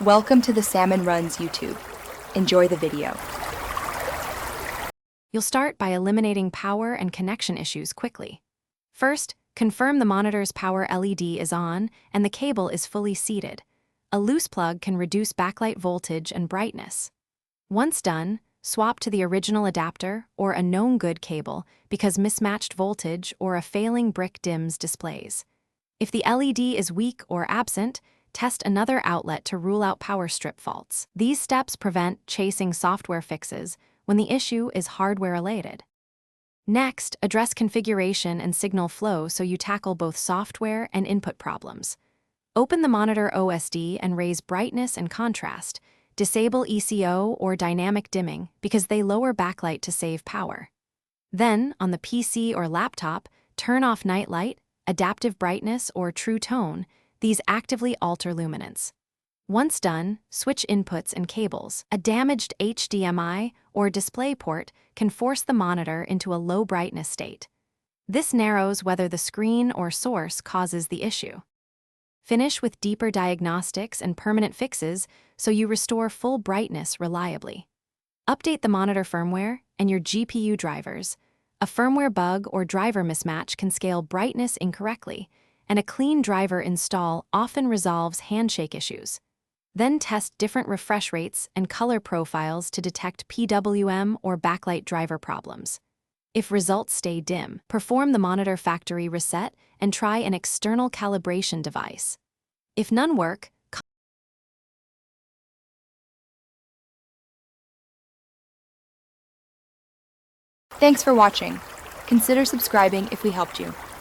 Welcome to the Salmon Runs YouTube. Enjoy the video. You'll start by eliminating power and connection issues quickly. First, confirm the monitor's power LED is on and the cable is fully seated. A loose plug can reduce backlight voltage and brightness. Once done, swap to the original adapter or a known good cable because mismatched voltage or a failing brick dims displays. If the LED is weak or absent, test another outlet to rule out power strip faults. These steps prevent chasing software fixes when the issue is hardware-related. Next, address configuration and signal flow so you tackle both software and input problems. Open the monitor OSD and raise brightness and contrast. Disable ECO or dynamic dimming because they lower backlight to save power. Then, on the PC or laptop, turn off night light, adaptive brightness, or true tone. These actively alter luminance. Once done, switch inputs and cables. A damaged HDMI or display port can force the monitor into a low brightness state. This narrows whether the screen or source causes the issue. Finish with deeper diagnostics and permanent fixes so you restore full brightness reliably. Update the monitor firmware and your GPU drivers. A firmware bug or driver mismatch can scale brightness incorrectly, and a clean driver install often resolves handshake issues. Then test different refresh rates and color profiles to detect PWM or backlight driver problems. If results stay dim, perform the monitor factory reset and try an external calibration device. If none work, Thanks for watching. Consider subscribing if we helped you.